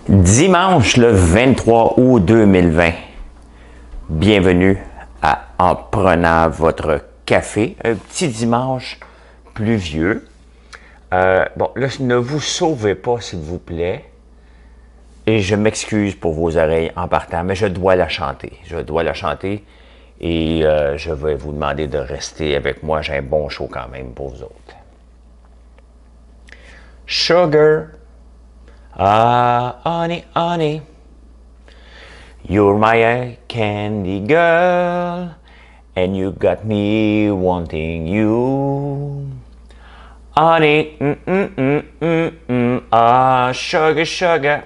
Dimanche le 23 août 2020. Bienvenue à En prenant votre café. Un petit dimanche pluvieux. Bon, là, ne vous sauvez pas, s'il vous plaît. Et je m'excuse pour vos oreilles en partant, mais je dois la chanter. Je dois la chanter et je vais vous demander de rester avec moi. J'ai un bon show quand même pour vous autres. Sugar. Ah, honey, honey, you're my candy girl, and you got me wanting you. Honey, ah, sugar, sugar,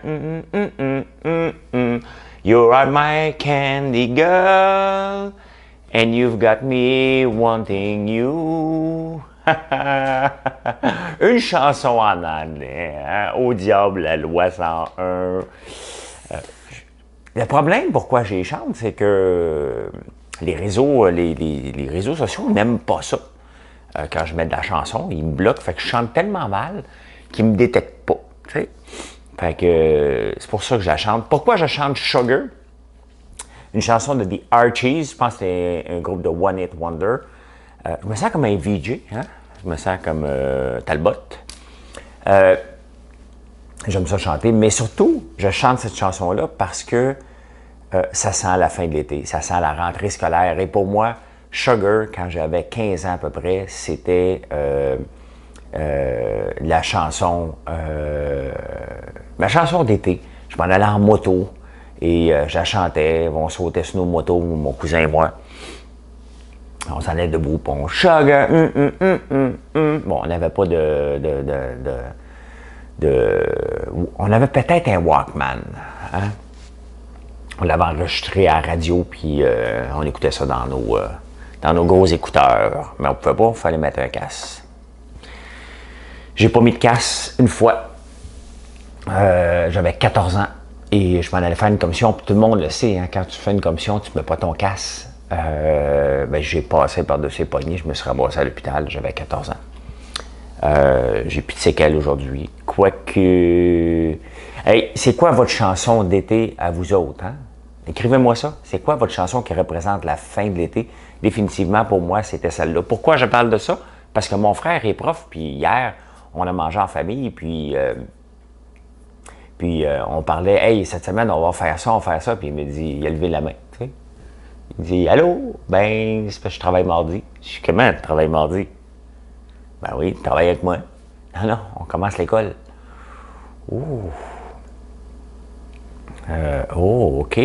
you are my candy girl, and you've got me wanting you. Une chanson en anglais, hein? Au diable la loi 101. Le problème pourquoi je les chante, c'est que les réseaux, les réseaux sociaux n'aiment pas ça. Quand je mets de la chanson, ils me bloquent. Fait que je chante tellement mal qu'ils me détectent pas. T'sais? Fait que c'est pour ça que je la chante. Pourquoi je chante Sugar? Une chanson de The Archies, je pense que c'est un groupe de One Hit Wonder. Je me sens comme un VJ, hein? Je me sens comme Talbot. J'aime ça chanter, mais surtout, je chante cette chanson-là parce que ça sent la fin de l'été, ça sent la rentrée scolaire. Et pour moi, Sugar, quand j'avais 15 ans à peu près, c'était la chanson, ma chanson d'été. Je m'en allais en moto et je la chantais, on sautait sur nos motos, mon cousin et moi. On s'en allait debout, puis on sugar, Bon, on n'avait pas on avait peut-être un Walkman, hein? On l'avait enregistré à la radio, puis on écoutait ça dans nos gros écouteurs. Mais on pouvait pas, il fallait mettre un casque. J'ai pas mis de casque une fois. J'avais 14 ans et je m'en allais faire une commission. Puis tout le monde le sait, hein, quand tu fais une commission, tu mets pas ton casque. J'ai passé par-dessus les poignées, je me suis ramassé à l'hôpital, j'avais 14 ans. J'ai plus de séquelles aujourd'hui. Quoique... Hey, c'est quoi votre chanson d'été à vous autres, hein? Écrivez-moi ça. C'est quoi votre chanson qui représente la fin de l'été? Définitivement, pour moi, c'était celle-là. Pourquoi je parle de ça? Parce que mon frère est prof, puis hier, on a mangé en famille, puis on parlait, « Hey, cette semaine, on va faire ça, » puis il me dit, il a levé la main, tu sais. Il dit, « Allô? Ben, c'est parce que je travaille mardi. » Je dis, « Comment tu travailles mardi? » Ben oui, tu travailles avec moi. Non, non, on commence l'école. Oh. OK.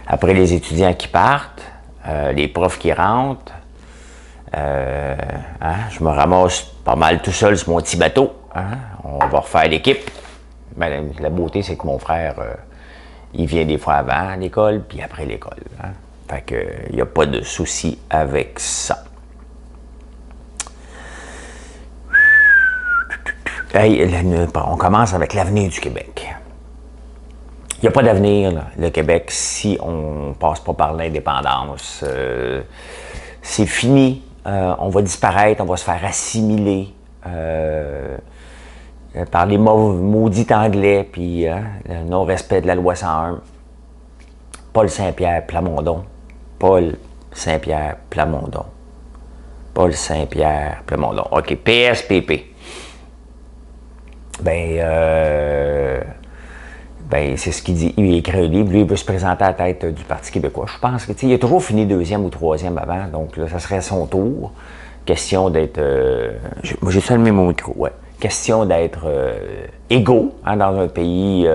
Après les étudiants qui partent, les profs qui rentrent, je me ramasse pas mal tout seul sur mon petit bateau. Hein? On va refaire l'équipe. Ben, la beauté, c'est que mon frère, il vient des fois avant l'école, puis après l'école. Hein? Fait que, il n'y a pas de souci avec ça. Hey, on commence avec l'avenir du Québec. Il n'y a pas d'avenir, là, le Québec, si on ne passe pas par l'indépendance. C'est fini. On va disparaître, on va se faire assimiler par les maudits anglais, puis le non-respect de la loi 101. Paul Saint-Pierre Plamondon. Paul Saint-Pierre Plamondon. Paul Saint-Pierre Plamondon. OK, PSPP. C'est ce qu'il dit. Il écrit un livre. Lui, il veut se présenter à la tête du Parti québécois. Je pense que, il a toujours fini deuxième ou troisième avant. Donc, là, ça serait son tour. Question d'être... moi, j'ai fermé mon micro, ouais. Question d'être égaux, hein, dans un pays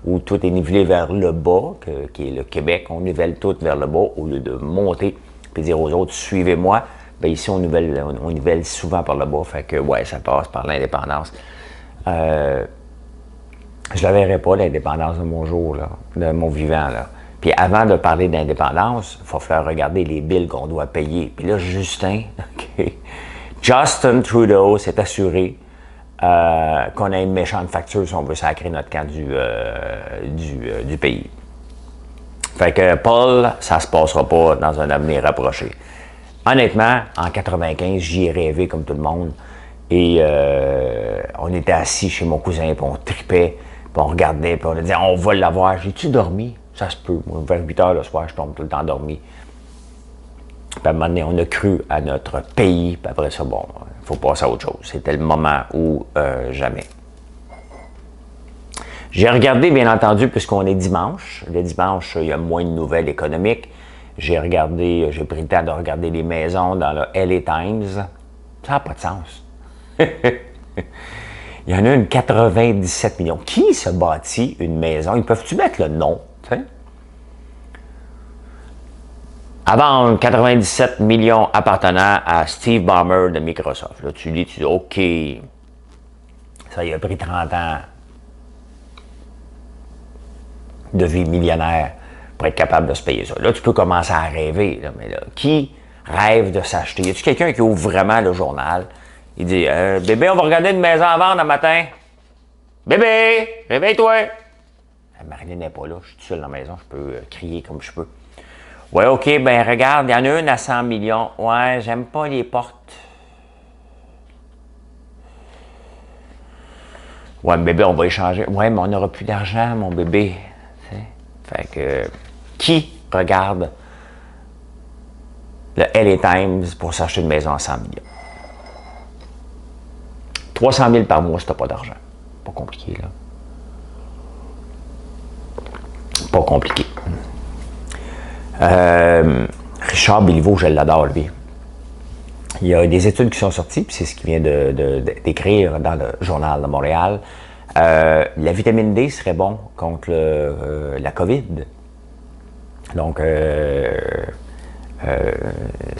où tout est nivelé vers le bas, qui est le Québec. On nivelle tout vers le bas au lieu de monter et dire aux autres, suivez-moi. Ben, ici, on nivelle souvent par le bas. Fait que, ouais, ça passe par l'indépendance. Je la verrai pas, l'indépendance de mon jour, là, de mon vivant, là. Puis avant de parler d'indépendance, il va falloir regarder les billes qu'on doit payer. Puis là, Justin Trudeau s'est assuré qu'on a une méchante facture si on veut sacrer notre camp du pays. Fait que Paul, ça se passera pas dans un avenir rapproché. Honnêtement, en 95, j'y ai rêvé comme tout le monde. Et on était assis chez mon cousin, puis on tripait. Puis on regardait, puis on a dit, on va l'avoir. J'ai-tu dormi? Ça se peut. Moi, vers 8 heures le soir, je tombe tout le temps endormi. Puis à un moment donné, on a cru à notre pays. Puis après ça, bon, il faut passer à autre chose. C'était le moment où jamais. J'ai regardé, bien entendu, puisqu'on est dimanche. Le dimanche, il y a moins de nouvelles économiques. J'ai pris le temps de regarder les maisons dans le LA Times. Ça n'a pas de sens. Il y en a une 97 millions. Qui se bâtit une maison? Ils peuvent-tu mettre le nom? T'sais? À vendre 97 millions appartenant à Steve Ballmer de Microsoft. Là, tu dis, OK, ça y a pris 30 ans de vie millionnaire pour être capable de se payer ça. Là, tu peux commencer à rêver. Là, mais là, qui rêve de s'acheter? Y a-tu quelqu'un qui ouvre vraiment le journal? Il dit, bébé, on va regarder une maison à vendre un matin. Bébé, réveille-toi. Marilyn n'est pas là, je suis tout seul dans la maison, je peux crier comme je peux. Ouais, OK, ben regarde, il y en a une à 100 millions. Ouais, j'aime pas les portes. Ouais, mais bébé, on va échanger. Ouais, mais on n'aura plus d'argent, mon bébé. T'sais? Fait que, qui regarde le LA Times pour s'acheter une maison à 100 millions? 300 000 par mois si t'as pas d'argent. Pas compliqué, là. Pas compliqué. Richard Béliveau, je l'adore, lui. Il y a des études qui sont sorties, puis c'est ce qu'il vient d'écrire dans le Journal de Montréal. La vitamine D serait bon contre la COVID. Donc,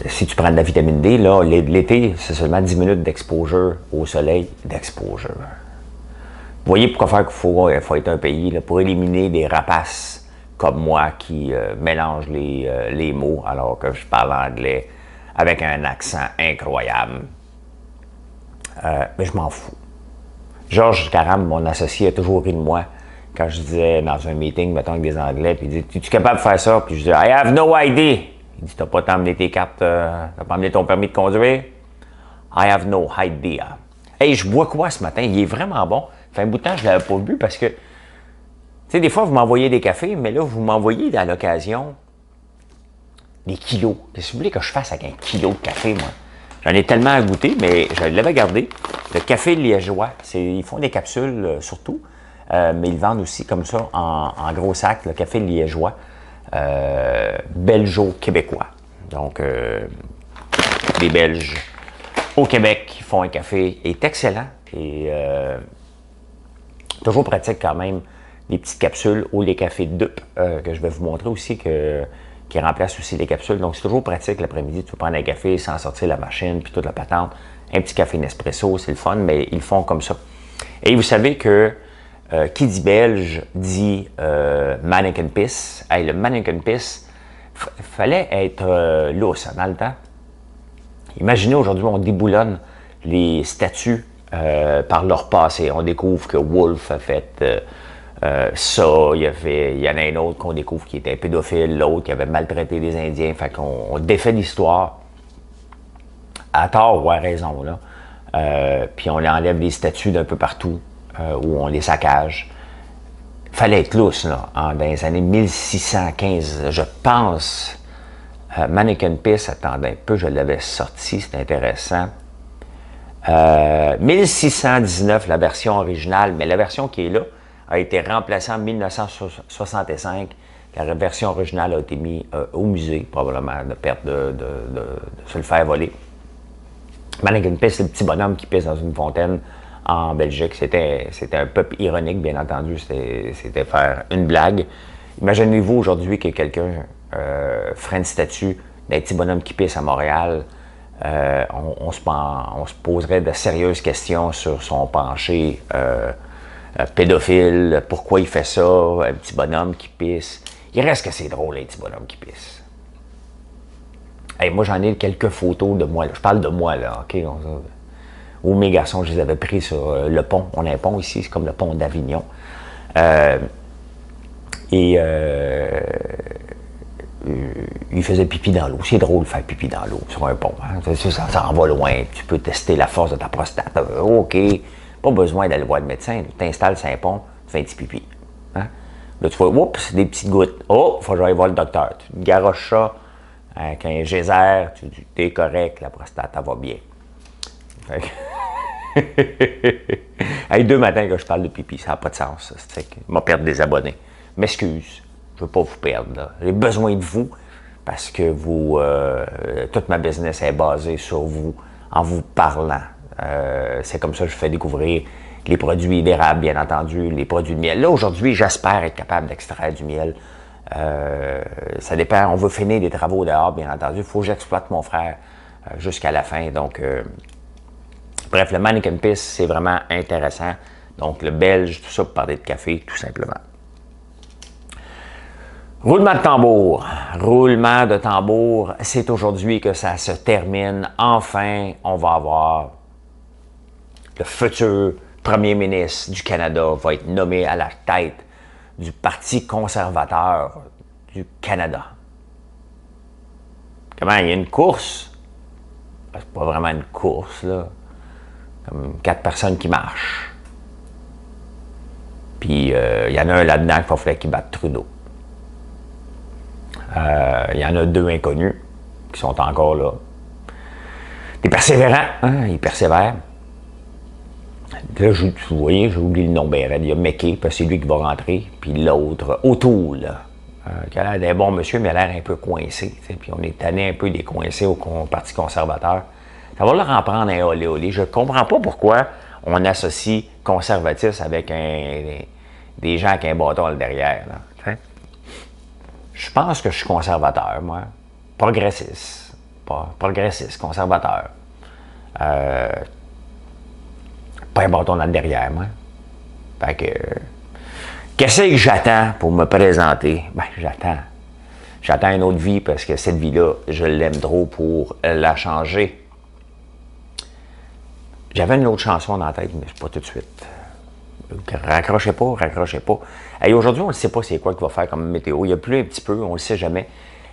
si tu prends de la vitamine D, là, l'été, c'est seulement 10 minutes d'exposure au soleil. D'exposure. Vous voyez pourquoi faire qu'il faut être un pays là, pour éliminer des rapaces comme moi qui mélangent les mots alors que je parle anglais avec un accent incroyable. Mais je m'en fous. Georges Caram, mon associé, a toujours ri de moi quand je disais dans un meeting, mettons avec des Anglais, puis il dit, es-tu capable de faire ça? Puis je dis, I have no idea. Il dit, t'as pas emmené tes cartes, t'as pas emmené ton permis de conduire? I have no idea. Hey, je bois quoi ce matin? Il est vraiment bon. Ça fait un bout de temps que je ne l'avais pas bu parce que, tu sais, des fois, vous m'envoyez des cafés, mais là, vous m'envoyez à l'occasion des kilos. Qu'est-ce que vous voulez que je fasse avec un kilo de café, moi? J'en ai tellement à goûter, mais je l'avais gardé. Le café liégeois, ils font des capsules surtout, mais ils vendent aussi comme ça en gros sac, le café liégeois, belgeo-québécois. Donc, les Belges au Québec qui font un café est excellent et toujours pratique quand même les petites capsules ou les cafés dup que je vais vous montrer aussi qui remplacent aussi les capsules. Donc, c'est toujours pratique l'après-midi. Tu peux prendre un café sans sortir la machine puis toute la patente. Un petit café Nespresso, c'est le fun, mais ils font comme ça. Et vous savez que qui dit belge dit mannequin piss. Hey, le mannequin piss, fallait être lousse dans le temps. Imaginez aujourd'hui, on déboulonne les statues par leur passé. On découvre que Wolfe a fait ça, il y en a un autre qu'on découvre qui était pédophile, l'autre qui avait maltraité des Indiens. Fait qu'on défait l'histoire à tort ou à raison, là. Puis on enlève des statues d'un peu partout où on les saccage. Fallait être lousse, là, dans les années 1615, je pense. Mannequin Piss, attendez un peu, je l'avais sorti, c'est intéressant. 1619, la version originale, mais la version qui est là a été remplacée en 1965. La version originale a été mise au musée, probablement, de perte de se le faire voler. Mannequin Piss, c'est le petit bonhomme qui pisse dans une fontaine en Belgique. C'était un peu ironique, bien entendu. C'était faire une blague. Imaginez-vous aujourd'hui que quelqu'un ferait une statue d'un petit bonhomme qui pisse à Montréal. On se poserait de sérieuses questions sur son penché pédophile. Pourquoi il fait ça? Un petit bonhomme qui pisse. Il reste que c'est drôle, un petit bonhomme qui pisse. Hey, moi, j'en ai quelques photos de moi. Là. Je parle de moi, là, OK? Où mes garçons, je les avais pris sur le pont. On a un pont ici, c'est comme le pont d'Avignon. Il faisait pipi dans l'eau. C'est drôle de faire pipi dans l'eau sur un pont. Hein? Ça en va loin. Tu peux tester la force de ta prostate. OK. Pas besoin d'aller voir le médecin. Tu t'installes sur un pont, fais un petit pipi. Hein? Là, tu vois, oups, des petites gouttes. Oh, faut que j'aille voir le docteur. Tu garoches ça avec un geyser, tu dis, t'es correct, la prostate, elle va bien. Fait que... hey, 2 matins que je parle de pipi, ça n'a pas de sens. Ça m'a perdu des abonnés. M'excuse, je ne veux pas vous perdre. Là. J'ai besoin de vous parce que vous, toute ma business est basée sur vous, en vous parlant. C'est comme ça que je fais découvrir les produits d'érable, bien entendu, les produits de miel. Là, aujourd'hui, j'espère être capable d'extraire du miel. Ça dépend, on veut finir des travaux dehors, bien entendu. Il faut que j'exploite mon frère jusqu'à la fin. Donc, bref, le Mannequin Piss, c'est vraiment intéressant. Donc, le belge, tout ça pour parler de café, tout simplement. Roulement de tambour. Roulement de tambour, c'est aujourd'hui que ça se termine. Enfin, on va avoir le futur premier ministre du Canada va être nommé à la tête du Parti conservateur du Canada. Comment? Il y a une course. C'est pas vraiment une course, là. Comme 4 personnes qui marchent. Puis, il y en a un là-dedans qu'il va falloir qu'il batte Trudeau. Il y en a 2 inconnus qui sont encore là. Des persévérants, hein? Ils persévèrent. Là, vous voyez, j'ai oublié le nom bien raide. Il y a McKay, parce que c'est lui qui va rentrer. Puis l'autre, O'Toole, qui a l'air d'un bon monsieur, mais il a l'air un peu coincé. Puis on est tanné un peu des coincés au Parti conservateur. Ça va leur en prendre un olé-olé. Je ne comprends pas pourquoi on associe conservatisme avec des gens avec un bâton à derrière. Là, je pense que je suis conservateur, moi. Progressiste. Progressiste, conservateur. Pas un bâton dans le derrière, moi. Fait que... qu'est-ce que j'attends pour me présenter? Ben, j'attends. J'attends une autre vie parce que cette vie-là, je l'aime trop pour la changer. J'avais une autre chanson dans la tête, mais pas tout de suite. Raccrochez pas, raccrochez pas. Et aujourd'hui, on ne sait pas c'est quoi qu'il va faire comme météo. Il y a plus un petit peu, on ne le sait jamais.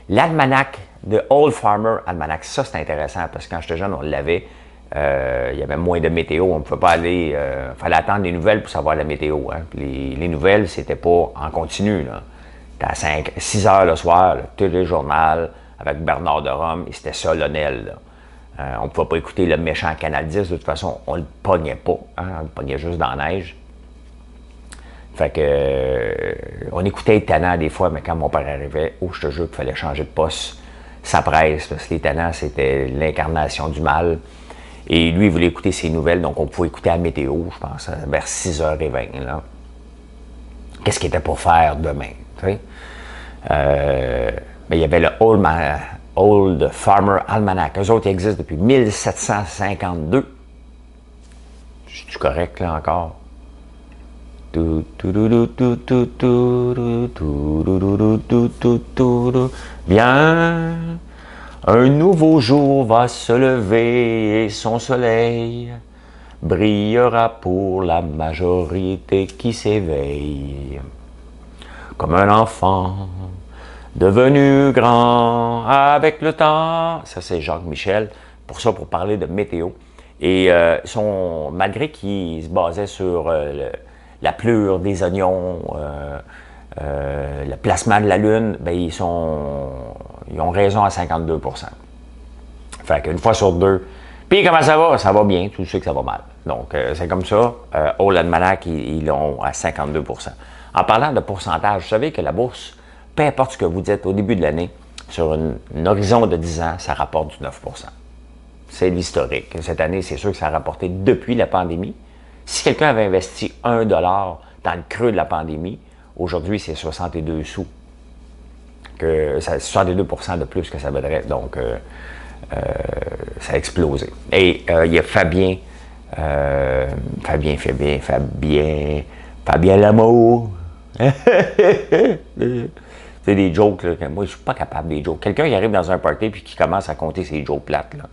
L'almanach de Old Farmer Almanac, ça c'est intéressant parce que quand j'étais jeune, on l'avait. Il y avait moins de météo, on ne pouvait pas aller... fallait attendre les nouvelles pour savoir la météo. Hein. Les nouvelles, c'était pas en continu. C'était à 6 heures le soir, le téléjournal avec Bernard de Rome, et c'était solennel. On ne pouvait pas écouter le méchant Canal 10, de toute façon, on ne le pognait pas. Hein. On le pognait juste dans la neige. Fait que... on écoutait les tannants des fois, mais quand mon père arrivait, je te jure qu'il fallait changer de poste. Ça presse, parce que les tannants, c'était l'incarnation du mal. Et lui, il voulait écouter ses nouvelles, donc on pouvait écouter la météo, je pense, vers 6h20. Là. Qu'est-ce qu'il était pour faire demain? Tu sais? Mais il y avait le Old Farmer Almanac. Eux autres, ils existent depuis 1752. Je suis correct, là, encore? Bien... un nouveau jour va se lever et son soleil brillera pour la majorité qui s'éveille. Comme un enfant devenu grand avec le temps. Ça, c'est Jacques Michel. Pour ça, pour parler de météo. Et malgré qu'il se basait sur la pleure des oignons, le placement de la Lune, ben, ils ont raison à 52%. Fait qu'une fois sur deux. Puis comment ça va? Ça va bien, tu sais que ça va mal. Donc, c'est comme ça. Old Almanac, ils l'ont à 52%. En parlant de pourcentage, vous savez que la bourse, peu importe ce que vous dites au début de l'année, sur un horizon de 10 ans, ça rapporte du 9%. C'est l'historique. Cette année, c'est sûr que ça a rapporté depuis la pandémie. Si quelqu'un avait investi 1$ dans le creux de la pandémie, aujourd'hui, c'est 62 sous. Que ça, 62% de plus que ça vaudrait. Donc, ça a explosé. Et il y a Fabien Lamour. C'est des jokes, là. Moi, je suis pas capable des jokes. Quelqu'un qui arrive dans un party et qui commence à compter ses jokes plates, là.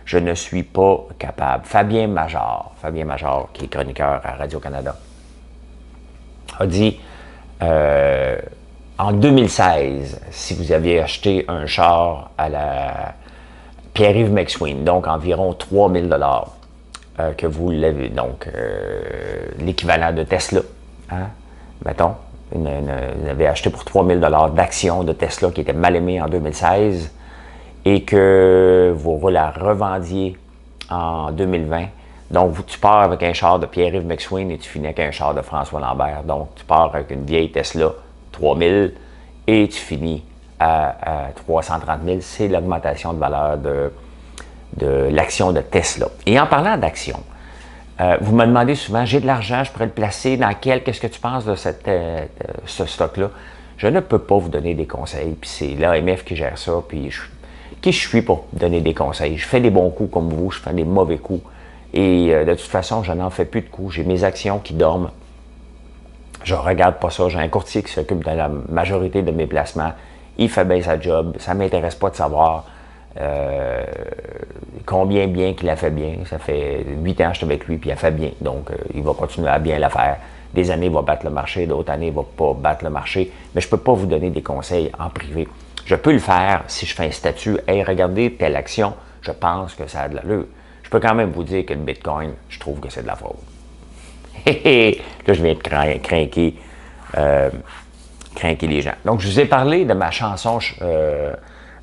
Je ne suis pas capable. Fabien Major, qui est chroniqueur à Radio-Canada, a dit en 2016, si vous aviez acheté un char à la Pierre-Yves McSween, donc environ 3000 $, que vous l'avez, donc l'équivalent de Tesla, hein, mettons, vous avez acheté pour 3000 $ d'actions de Tesla qui étaient mal aimées en 2016 et que vous la revendiez en 2020. Donc, tu pars avec un char de Pierre-Yves McSween et tu finis avec un char de François Lambert. Donc, tu pars avec une vieille Tesla 3000 et tu finis à 330 000. C'est l'augmentation de valeur de l'action de Tesla. Et en parlant d'action, vous me demandez souvent, j'ai de l'argent, je pourrais le placer dans quel, qu'est-ce que tu penses de ce stock-là? Je ne peux pas vous donner des conseils, puis c'est l'AMF qui gère ça, puis qui je suis pour donner des conseils? Je fais des bons coups comme vous, je fais des mauvais coups, et de toute façon, je n'en fais plus de coups, j'ai mes actions qui dorment, je regarde pas ça, j'ai un courtier qui s'occupe de la majorité de mes placements, il fait bien sa job, ça ne m'intéresse pas de savoir combien bien qu'il a fait bien. Ça fait 8 ans que je suis avec lui, puis il a fait bien. Donc, il va continuer à bien la faire. Des années, il va battre le marché, d'autres années, il ne va pas battre le marché. Mais je ne peux pas vous donner des conseils en privé. Je peux le faire si je fais un statut. Hey, regardez telle action, je pense que ça a de l'allure. Je peux quand même vous dire que le Bitcoin, je trouve que c'est de la fraude. Là, je viens de craquer les gens. Donc, je vous ai parlé de ma chanson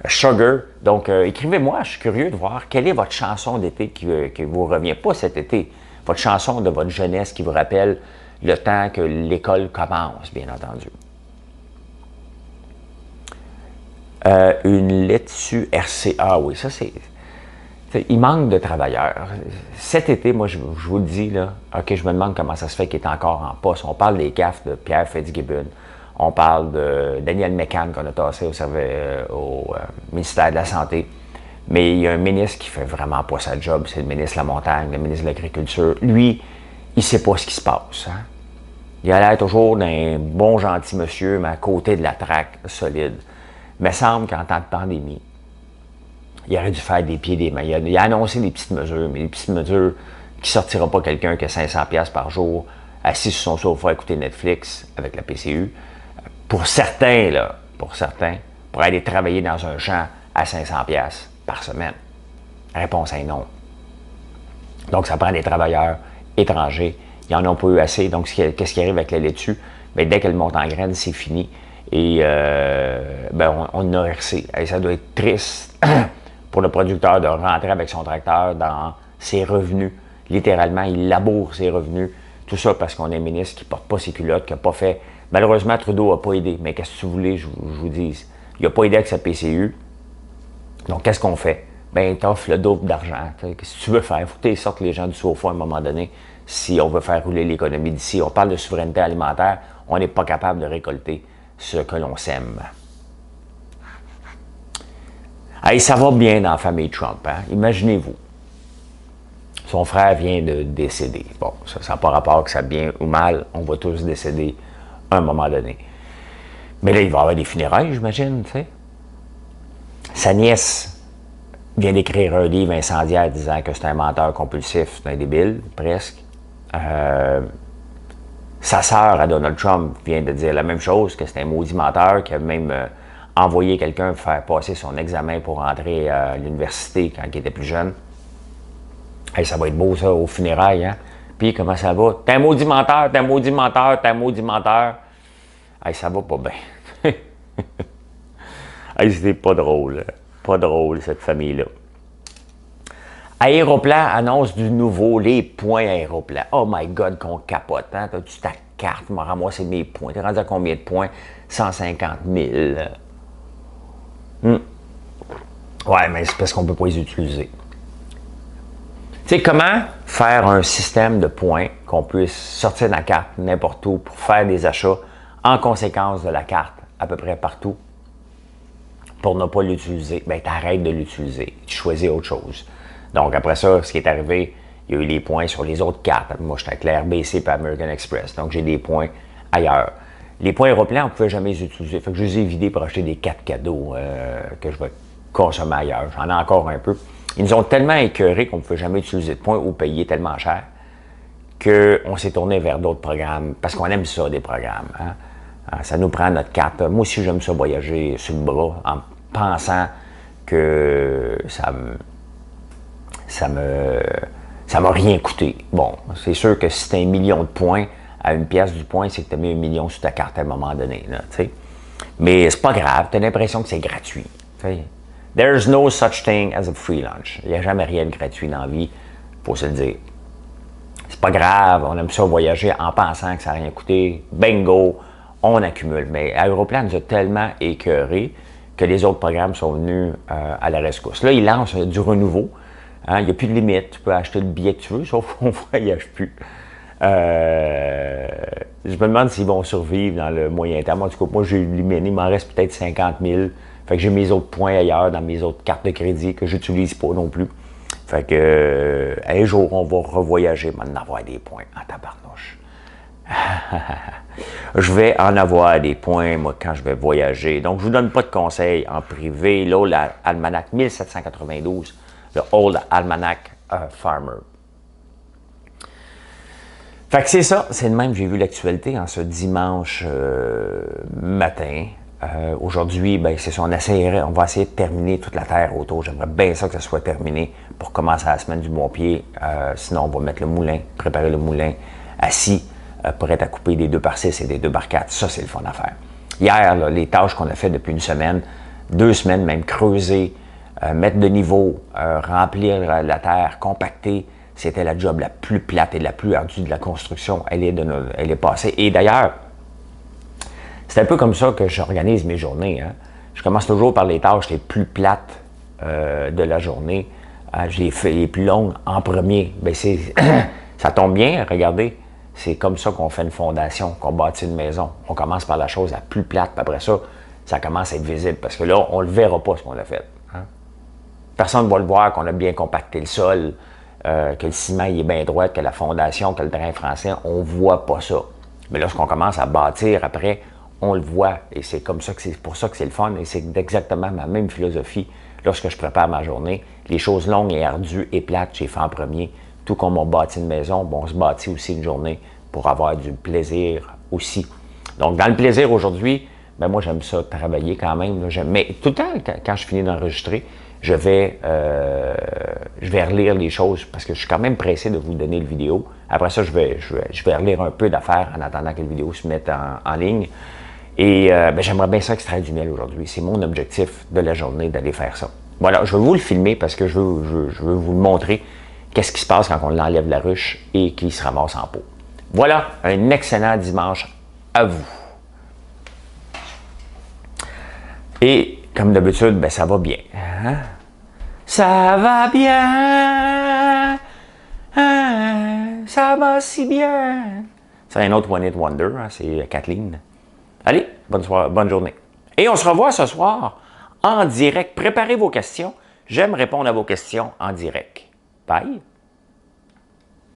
Sugar. Donc, écrivez-moi, je suis curieux de voir quelle est votre chanson d'été qui vous revient. Pas cet été, votre chanson de votre jeunesse qui vous rappelle le temps que l'école commence, bien entendu. Une laitue RCA, oui, ça c'est... Il manque de travailleurs. Cet été, moi, je vous le dis, là, OK, je me demande comment ça se fait qu'il est encore en poste. On parle des CAF de Pierre Fitzgibbon. On parle de Daniel McCann qu'on a tassé au ministère de la Santé. Mais il y a un ministre qui fait vraiment pas sa job, c'est le ministre de la Montagne, le ministre de l'Agriculture. Lui, il sait pas ce qui se passe. Hein? Il a l'air toujours d'un bon, gentil monsieur, mais à côté de la traque solide. Il me semble qu'en temps de pandémie, il aurait dû faire des pieds des mains. Il a annoncé des petites mesures, mais des petites mesures qui ne sortira pas quelqu'un qui a 500$ par jour, assis sur son sofa à écouter Netflix avec la PCU. Pour certains, pour aller travailler dans un champ à 500$ par semaine. La réponse est non. Donc, ça prend des travailleurs étrangers. Ils n'en ont pas eu assez. Donc, qu'est-ce qui arrive avec la laitue? Bien, dès qu'elle monte en graine, c'est fini. Et on a RC. Et ça doit être triste pour le producteur de rentrer avec son tracteur dans ses revenus. Littéralement, il laboure ses revenus. Tout ça parce qu'on a un ministre qui ne porte pas ses culottes, qui n'a pas fait... Malheureusement, Trudeau n'a pas aidé. Mais qu'est-ce que vous voulez, je vous dis? Il n'a pas aidé avec sa PCU. Donc, qu'est-ce qu'on fait? Bien, t'offres le double d'argent. Qu'est-ce que tu veux faire? Il faut que tu sortes les gens du sofa à un moment donné si on veut faire rouler l'économie d'ici. On parle de souveraineté alimentaire. On n'est pas capable de récolter ce que l'on sème. Hey, ça va bien dans la famille Trump. Hein? Imaginez-vous. Son frère vient de décéder. Bon, ça n'a pas rapport que ça bien ou mal. On va tous décéder à un moment donné. Mais là, il va y avoir des funérailles, j'imagine, tu sais. Sa nièce vient d'écrire un livre incendiaire disant que c'est un menteur compulsif, c'est un débile, presque. Sa sœur à Donald Trump vient de dire la même chose, que c'est un maudit menteur, qui a même envoyé quelqu'un faire passer son examen pour entrer à l'université quand il était plus jeune. Hey, ça va être beau, ça, aux funérailles, hein? Puis, comment ça va? T'es un maudit menteur, t'es un maudit menteur, t'es un maudit menteur. Hey, ça va pas bien. Hey, c'était pas drôle. Pas drôle, cette famille-là. Aéroplan annonce du nouveau, les points Aéroplan. Oh my God, qu'on capote, hein? T'as-tu ta carte, m'a ramassé mes points. T'es rendu à combien de points? 150 000. Ouais, mais c'est parce qu'on peut pas les utiliser. Tu sais, comment faire un système de points qu'on puisse sortir de la carte n'importe où pour faire des achats en conséquence de la carte à peu près partout pour ne pas l'utiliser? Bien, tu arrêtes de l'utiliser. Tu choisis autre chose. Donc, après ça, ce qui est arrivé, il y a eu les points sur les autres cartes. Moi, j'étais avec l'RBC et American Express. Donc, j'ai des points ailleurs. Les points Aéroplan, on ne pouvait jamais les utiliser. Fait que je les ai vidés pour acheter des cartes cadeaux que je vais consommer ailleurs. J'en ai encore un peu. Ils nous ont tellement écœurés qu'on ne pouvait jamais utiliser de points ou payer tellement cher qu'on s'est tourné vers d'autres programmes, parce qu'on aime ça, des programmes. Hein? Ça nous prend notre carte. Moi aussi, j'aime ça voyager sur le bras en pensant que ça m'a rien coûté. Bon, c'est sûr que si c'est 1 million de points à 1$ du point, c'est que tu as mis 1 million sur ta carte à un moment donné. Là, mais c'est pas grave, tu as l'impression que c'est gratuit. T'sais. There's no such thing as a free lunch. Il n'y a jamais rien de gratuit dans la vie, faut se le dire. C'est pas grave, on aime ça voyager en pensant que ça n'a rien coûté. Bingo, on accumule. Mais Aéroplan nous a tellement écœurés que les autres programmes sont venus à la rescousse. Là, ils lancent du renouveau. Hein, il n'y a plus de limite. Tu peux acheter le billet que tu veux, sauf qu'on ne voyage plus. Je me demande s'ils vont survivre dans le moyen terme. En tout cas, moi, j'ai éliminé, il m'en reste peut-être 50 000. Fait que j'ai mes autres points ailleurs dans mes autres cartes de crédit que je n'utilise pas non plus. Fait que un jour, on va revoyager, maintenant avoir des points en tabarnouche. Je vais en avoir des points, moi, quand je vais voyager. Donc, je ne vous donne pas de conseils en privé. Là, l'Almanach 1792, le Old Almanac Farmer. Fait que c'est ça, c'est de même, j'ai vu l'actualité en ce dimanche matin. Aujourd'hui, ben, c'est ça, on va essayer de terminer toute la terre autour. J'aimerais bien ça que ça soit terminé pour commencer la semaine du bon pied. Sinon, on va mettre le moulin, préparer le moulin assis pour être à couper des 2x6 et des 2x4. Ça, c'est le fun à faire. Hier, là, les tâches qu'on a fait depuis une semaine, 2 semaines même, creuser, mettre de niveau, remplir la terre, compacter, c'était la job la plus plate et la plus ardue de la construction. Elle est passée. Et d'ailleurs, c'est un peu comme ça que j'organise mes journées. Hein. Je commence toujours par les tâches les plus plates de la journée. Je les fais les plus longues en premier. Bien, ça tombe bien, regardez. C'est comme ça qu'on fait une fondation, qu'on bâtit une maison. On commence par la chose la plus plate, puis après ça, ça commence à être visible. Parce que là, on ne le verra pas ce qu'on a fait. Hein. Personne ne va le voir qu'on a bien compacté le sol, que le ciment il est bien droit, que la fondation, que le drain français, on ne voit pas ça. Mais lorsqu'on commence à bâtir après, on le voit. Et c'est comme ça que c'est pour ça que c'est le fun. Et c'est exactement ma même philosophie lorsque je prépare ma journée. Les choses longues et ardues et plates, j'ai fait en premier. Tout comme on bâtit une maison, bon, on se bâtit aussi une journée pour avoir du plaisir aussi. Donc, dans le plaisir aujourd'hui, ben moi, j'aime ça travailler quand même. Là, mais tout le temps, quand je finis d'enregistrer, je vais relire les choses parce que je suis quand même pressé de vous donner le vidéo. Après ça, je vais relire un peu d'affaires en attendant que la vidéo se mette en ligne. Et ben, j'aimerais bien ça extraire du miel aujourd'hui. C'est mon objectif de la journée d'aller faire ça. Voilà, je vais vous le filmer parce que je veux vous le montrer. Qu'est-ce qui se passe quand on l'enlève de la ruche et qu'il se ramasse en pot. Voilà, un excellent dimanche à vous. Et comme d'habitude, ben, ça va bien. Hein? Ça va bien. Hein? Ça va si bien. C'est un autre One Hit Wonder, hein? C'est Kathleen. Allez, bonne journée. Et on se revoit ce soir en direct. Préparez vos questions. J'aime répondre à vos questions en direct. Bye.